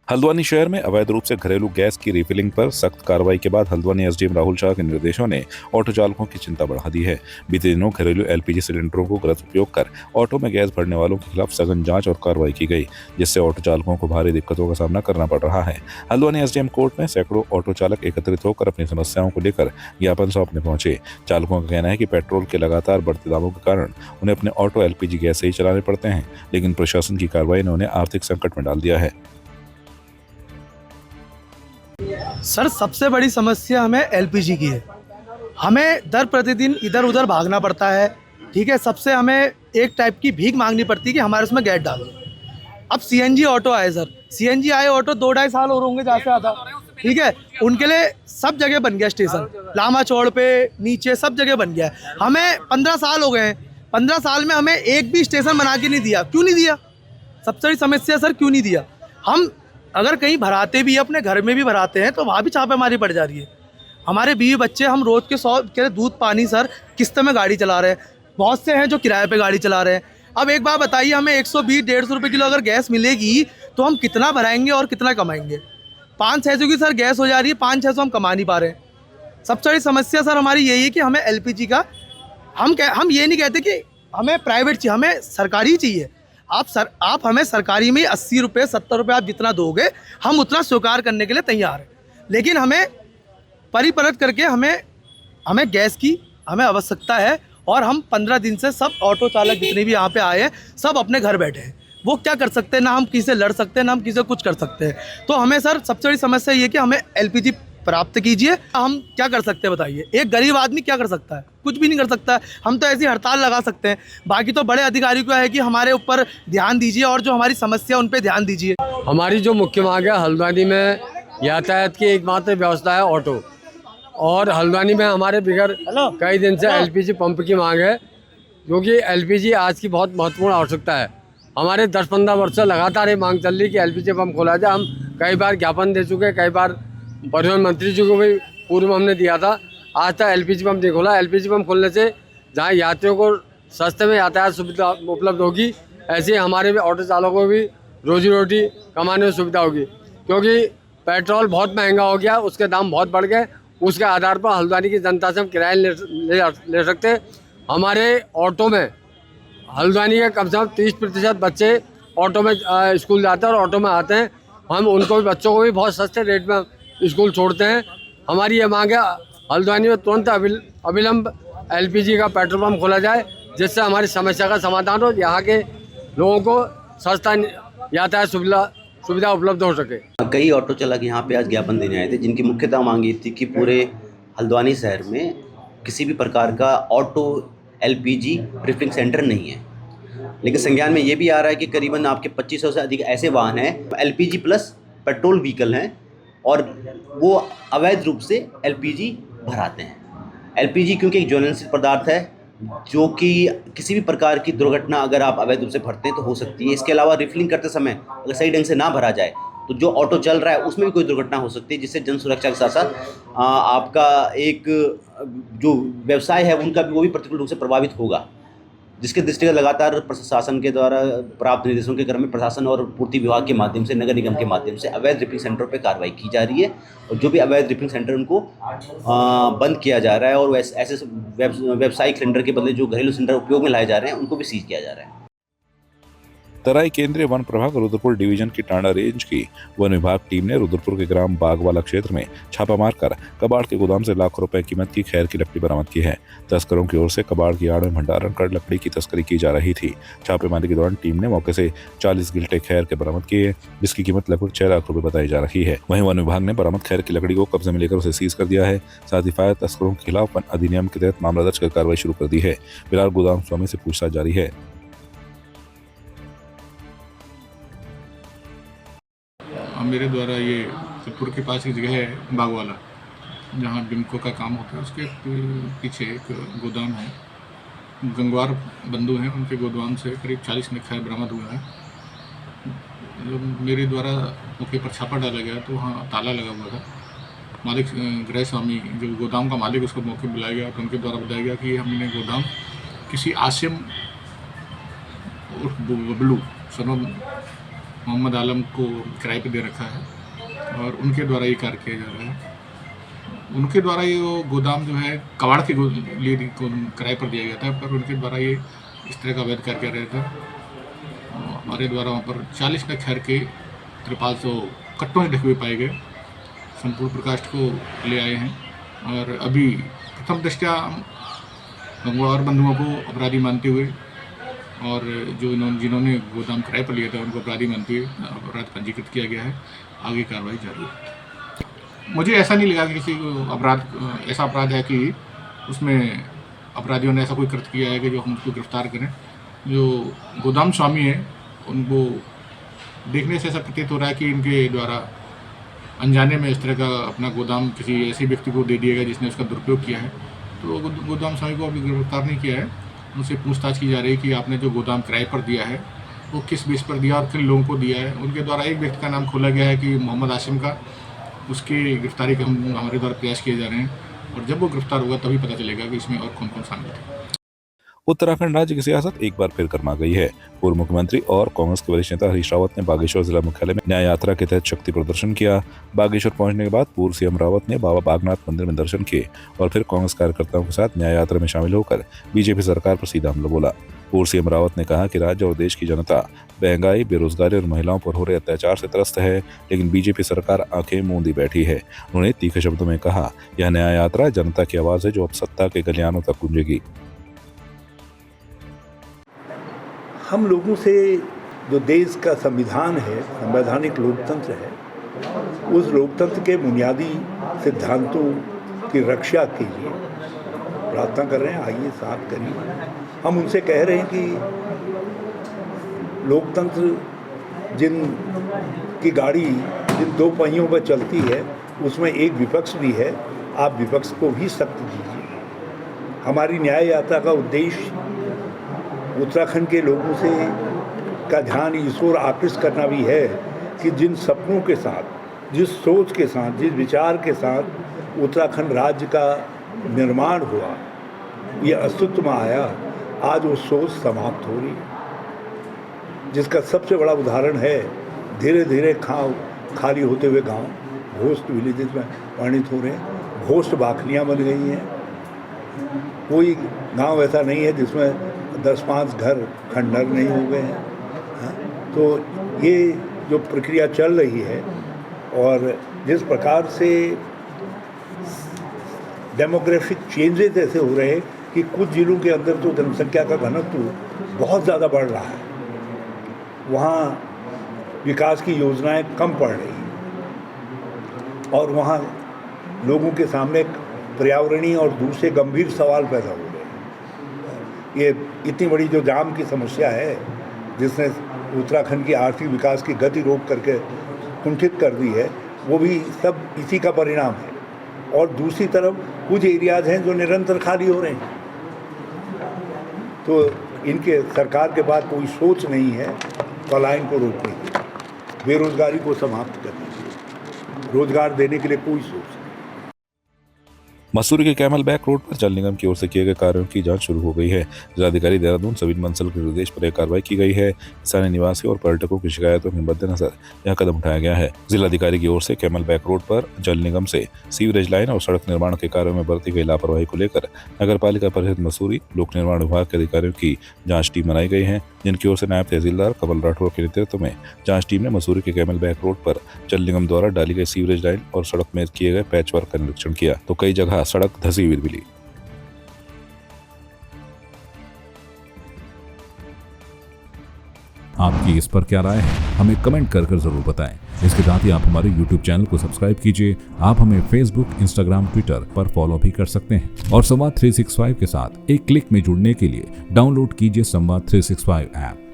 हल्द्वानी शहर में अवैध रूप से घरेलू गैस की रिफिलिंग पर सख्त कार्रवाई के बाद हल्द्वानी एसडीएम राहुल शाह के निर्देशों ने ऑटो चालकों की चिंता बढ़ा दी है। बीते दिनों घरेलू एलपीजी सिलेंडरों को गलत उपयोग कर ऑटो में गैस भरने वालों के खिलाफ सघन जांच और कार्रवाई की गई, जिससे ऑटो चालकों को भारी दिक्कतों का सामना करना पड़ रहा है। हल्द्वानी एसडीएम कोर्ट में सैकड़ों ऑटो चालक एकत्रित होकर अपनी समस्याओं को लेकर ज्ञापन सौंपने पहुंचे। चालकों का कहना है कि पेट्रोल के लगातार बढ़ते दामों के कारण उन्हें अपने ऑटो एलपीजी गैस से ही चलाने पड़ते हैं, लेकिन प्रशासन की कार्रवाई ने उन्हें आर्थिक संकट में डाल दिया है। सर, सबसे बड़ी समस्या हमें एलपीजी की है। हमें दर प्रतिदिन इधर उधर भागना पड़ता है। ठीक है, सबसे हमें एक टाइप की भीख मांगनी पड़ती है कि हमारे उसमें गैस डालो। अब सीएनजी ऑटो आए सर, सीएनजी आए ऑटो 2-2.5 साल और होंगे ज़्यादा से ज़्यादा। ठीक है, उनके लिए सब जगह बन गया स्टेशन, लामा चौड़ पे नीचे सब जगह बन गया है। हमें 15 साल हो गए हैं, 15 साल में हमें एक भी स्टेशन बना के नहीं दिया। क्यों नहीं दिया? सबसे बड़ी समस्या सर, क्यों नहीं दिया? हम अगर कहीं भराते भी, अपने घर में भी भराते हैं तो वहाँ भी छापेमारी पड़ जा रही है। हमारे बीवी बच्चे, हम रोज़ के 100 के दूध पानी सर किस्त में गाड़ी चला रहे हैं। बहुत से हैं जो किराए पे गाड़ी चला रहे हैं। अब एक बात बताइए, हमें 120-150 रुपये किलो अगर गैस मिलेगी तो हम कितना भराएंगे और कितना कमाएंगे? 500-600 की सर गैस हो जा रही है, 500-600 हम कमा नहीं पा रहे हैं। सबसे बड़ी समस्या सर हमारी यही है कि हमें एलपीजी का, हम ये नहीं कहते कि हमें प्राइवेट चाहिए, हमें सरकारी चाहिए। आप हमें सरकारी में 80 रुपये 70 रुपये आप जितना दोगे हम उतना स्वीकार करने के लिए तैयार हैं, लेकिन हमें परिपरत करके हमें गैस की हमें आवश्यकता है। और हम 15 दिन से सब ऑटो चालक जितने भी यहाँ पे आए हैं सब अपने घर बैठे हैं। वो क्या कर सकते हैं? ना हम किसी से लड़ सकते हैं, ना हम किसी से कुछ कर सकते हैं। तो हमें सर सबसे बड़ी समस्या ये है कि हमें एलपीजी प्राप्त कीजिए। हम क्या कर सकते हैं बताइए? एक गरीब आदमी क्या कर सकता है? कुछ भी नहीं कर सकता है। हम तो ऐसी हड़ताल लगा सकते हैं। बाकी तो बड़े अधिकारी को है कि हमारे ऊपर ध्यान दीजिए और जो हमारी समस्या उन पे ध्यान दीजिए। हमारी जो मुख्य मांग है, हल्द्वानी में यातायात की एकमात्र व्यवस्था है ऑटो, और हल्द्वानी में हमारे बिगड़ कई दिन से एलपीजी पंप की मांग है, क्योंकि एलपीजी आज की बहुत महत्वपूर्ण आवश्यकता है। हमारे 10-15 वर्ष से लगातार ये मांग चल रही कि एलपीजी पंप खोला जाए। हम कई बार ज्ञापन दे चुके हैं, कई बार परिवहन मंत्री जी को भी पूर्व हमने दिया था। आज तक एलपीजी पंप नहीं खोला। एलपीजी पंप खोलने से जहाँ यात्रियों को सस्ते में यातायात सुविधा उपलब्ध होगी, ऐसे ही हमारे भी ऑटो चालकों को भी रोजी रोटी कमाने में सुविधा होगी, क्योंकि पेट्रोल बहुत महंगा हो गया, उसके दाम बहुत बढ़ गए। उसके आधार पर हल्द्वानी की जनता से हम किराए ले सकते हैं। हमारे ऑटो में हल्द्वानी के कम से कम 30% बच्चे ऑटो में स्कूल जाते हैं और ऑटो में आते हैं। हम उनको भी, बच्चों को भी बहुत सस्ते रेट में स्कूल छोड़ते हैं। हमारी ये मांग है हल्द्वानी में तुरंत अविलंब एलपीजी का पेट्रोल पंप खोला जाए, जिससे हमारी समस्या का समाधान हो, यहाँ के लोगों को सस्ता यातायात सुविधा उपलब्ध हो सके। कई ऑटो चालक यहाँ पे आज ज्ञापन देने आए थे, जिनकी मुख्यतः मांग ये थी कि पूरे हल्द्वानी शहर में किसी भी प्रकार का ऑटो एलपीजी रिफिलिंग सेंटर नहीं है। लेकिन संज्ञान में ये भी आ रहा है कि करीबन आपके 2500 से अधिक ऐसे वाहन हैं एलपीजी प्लस पेट्रोल व्हीकल हैं और वो अवैध रूप से एलपीजी भराते हैं। एलपीजी क्योंकि एक ज्वलनशील पदार्थ है, जो कि किसी भी प्रकार की दुर्घटना अगर आप अवैध रूप से भरते हैं तो हो सकती है। इसके अलावा रिफिलिंग करते समय अगर सही ढंग से ना भरा जाए तो जो ऑटो चल रहा है उसमें भी कोई दुर्घटना हो सकती है, जिससे जन सुरक्षा के साथ साथ आपका एक जो व्यवसाय है उनका भी, वो भी प्रतिकूल रूप से प्रभावित होगा। जिसके दृष्टिगत लगातार प्रशासन के द्वारा प्राप्त निर्देशों के क्रम में प्रशासन और पूर्ति विभाग के माध्यम से, नगर निगम के माध्यम से अवैध रिफिलिंग सेंटरों पर कार्रवाई की जा रही है और जो भी अवैध रिफिलिंग सेंटर उनको बंद किया जा रहा है और ऐसे व्यावसायिक सिलेंडर के बदले जो घरेलू सिलेंडर उपयोग में लाए जा रहे हैं उनको भी सीज किया जा रहा है। तराई केंद्रीय वन प्रभाग रुद्रपुर डिवीजन की टांडा रेंज की वन विभाग टीम ने रुद्रपुर के ग्राम बागवाला क्षेत्र में छापा मारकर कबाड़ के गोदाम से लाखों रुपए कीमत की खैर की लकड़ी बरामद की है। तस्करों की ओर से कबाड़ की आड़ में भंडारण कर लकड़ी की तस्करी की जा रही थी। छापेमारी के दौरान टीम ने मौके से 40 गिल्टे खैर के बरामद किए, जिसकी कीमत लगभग 6 लाख रुपए बताई जा रही है। वहीं वन विभाग ने बरामद खैर की लकड़ी को कब्जे में लेकर उसे सीज कर दिया है। साथ ही फायर तस्करों के खिलाफ वन अधिनियम के तहत मामला दर्ज कर कार्रवाई शुरू कर दी है। फिलहाल गोदाम स्वामी से पूछताछ जारी है। मेरे द्वारा ये चितपुर के पास एक जगह है बागवाला, जहाँ बिमको का काम होता है, उसके पीछे एक गोदाम है। गंगवार बंधु हैं, उनके गोदाम से करीब 40 में खैर बरामद हुआ है। जब मेरे द्वारा मौके पर छापा डाला गया तो वहाँ ताला लगा हुआ था। मालिक गृह स्वामी जो गोदाम का मालिक, उसको मौके बुलाया गया तो उनके द्वारा बताया गया कि हमने गोदाम किसी आसिम बबलू सनम मोहम्मद आलम को किराए पे दे रखा है और उनके द्वारा ये कार्य किया जा रहा है। उनके द्वारा ये वो गोदाम जो है कबाड़ के लिए किराए पर दिया गया था, पर उनके द्वारा ये इस तरह का अवैध कार्य कर रहे थे। हमारे द्वारा वहाँ पर 40 नग खैर के 5300 कट्टों से ढके हुए पाए गए। संपूर्ण प्रकाश को ले आए हैं और अभी प्रथम दृष्टया गंगवार बंधुओं को अपराधी मानते हुए और जो जिन्होंने गोदाम किराए पर लिया था उनको अपराधी मानते हुए अपराध पंजीकृत किया गया है। आगे कार्रवाई जारी है। मुझे ऐसा नहीं लगा कि किसी को ऐसा अपराध है कि उसमें अपराधियों ने ऐसा कोई कृत्य किया है कि जो हम उसको गिरफ्तार करें। जो गोदाम स्वामी है उनको देखने से ऐसा प्रतीत हो रहा है कि इनके द्वारा अनजाने में इस तरह का अपना गोदाम किसी ऐसे व्यक्ति को दे दिया गया जिसने उसका दुरुपयोग किया है। तो गोदाम स्वामी को अभी गिरफ्तार नहीं किया है, उनसे पूछताछ की जा रही है कि आपने जो गोदाम किराए पर दिया है वो किस बेस पर दिया और किन लोगों को दिया है। उनके द्वारा एक व्यक्ति का नाम खोला गया है कि मोहम्मद आसिम का, उसकी गिरफ्तारी के हमारे द्वारा प्रयास किए जा रहे हैं और जब वो गिरफ्तार होगा तभी पता चलेगा कि इसमें और कौन कौन शामिल थे। उत्तराखंड राज्य की सियासत एक बार फिर गर्मा गई है। पूर्व मुख्यमंत्री और कांग्रेस के वरिष्ठ नेता हरीश रावत ने बागेश्वर जिला मुख्यालय में न्याय यात्रा के तहत शक्ति प्रदर्शन किया। बागेश्वर पहुंचने के बाद पूर्व सीएम रावत ने बाबा बागनाथ मंदिर में दर्शन किए और फिर कांग्रेस कार्यकर्ताओं के साथ न्याय यात्रा में शामिल होकर बीजेपी सरकार पर सीधा हमला बोला। पूर्व सीएम रावत ने कहा कि राज्य और देश की जनता महंगाई, बेरोजगारी और महिलाओं पर हो रहे अत्याचार से त्रस्त है, लेकिन बीजेपी सरकार आंखें मूंदी बैठी है। उन्होंने तीखे शब्दों में कहा, यह न्याय यात्रा जनता की आवाज है जो अब सत्ता के गलियानों तक गूंजेगी। हम लोगों से जो देश का संविधान है, संवैधानिक लोकतंत्र है, उस लोकतंत्र के बुनियादी सिद्धांतों की रक्षा के लिए प्रार्थना कर रहे हैं। आइए साथ करिए। हम उनसे कह रहे हैं कि लोकतंत्र जिन की गाड़ी जिन दो पहियों पर चलती है उसमें एक विपक्ष भी है, आप विपक्ष को भी शक्ति दीजिए। हमारी न्याय यात्रा का उद्देश्य उत्तराखंड के लोगों से का ध्यान इस ओर आकृष्ट करना भी है कि जिन सपनों के साथ, जिस सोच के साथ, जिस विचार के साथ उत्तराखंड राज्य का निर्माण हुआ, ये अस्तित्व में आया, आज वो सोच समाप्त हो रही है। जिसका सबसे बड़ा उदाहरण है धीरे धीरे खाली होते हुए गांव, घोस्ट विलेजेस में परिणित हो रहे हैं, घोस्ट बाखलियाँ बन गई हैं। कोई गांव ऐसा नहीं है जिसमें 10-5 घर खंडर नहीं हो गए हैं। तो ये जो प्रक्रिया चल रही है और जिस प्रकार से डेमोग्राफिक चेंजेस ऐसे हो रहे हैं कि कुछ जिलों के अंदर तो जनसंख्या का घनत्व बहुत ज़्यादा बढ़ रहा है, वहाँ विकास की योजनाएं कम पड़ रही हैं और वहाँ लोगों के सामने पर्यावरणीय और दूसरे गंभीर सवाल पैदा हो रहे हैं। ये इतनी बड़ी जो जाम की समस्या है जिसने उत्तराखंड की आर्थिक विकास की गति रोक करके कुंठित कर दी है, वो भी सब इसी का परिणाम है। और दूसरी तरफ कुछ एरियाज हैं जो निरंतर खाली हो रहे हैं। तो इनके सरकार के पास कोई सोच नहीं है पलायन को रोकने की, बेरोजगारी को समाप्त करने की, रोजगार देने के लिए कोई सोच नहीं। मसूरी के कैमल बैक रोड पर जल निगम की ओर से किए गए कार्यों की जांच शुरू हो गई है। जिलाधिकारी देहरादून सविन बंसल के निर्देश पर यह कार्रवाई की गई है। स्थानीय निवासियों और पर्यटकों की शिकायतों के मद्देनजर यह कदम उठाया गया है। जिलाधिकारी की ओर से कैमल बैक रोड पर जल निगम से सीवरेज लाइन और सड़क निर्माण के कार्यों में बरती गई लापरवाही को लेकर नगर पालिका परिषद मसूरी, लोक निर्माण विभाग के अधिकारियों की जाँच टीम बनाई गई है, जिनकी ओर से नायब तहसीलदार कमल राठौर के नेतृत्व में जाँच टीम ने मसूरी के कैमल बैक रोड पर जल निगम द्वारा डाली गई सीवरेज लाइन और सड़क में किए गए पैच वर्क का निरीक्षण किया, तो कई जगह सड़क धसी हुई मिली। आपकी इस पर क्या राय है, हमें कमेंट कर जरूर बताएं। इसके साथ ही आप हमारे YouTube चैनल को सब्सक्राइब कीजिए। आप हमें Facebook, Instagram, Twitter पर फॉलो भी कर सकते हैं और संवाद 365 के साथ एक क्लिक में जुड़ने के लिए डाउनलोड कीजिए संवाद 365 ऐप।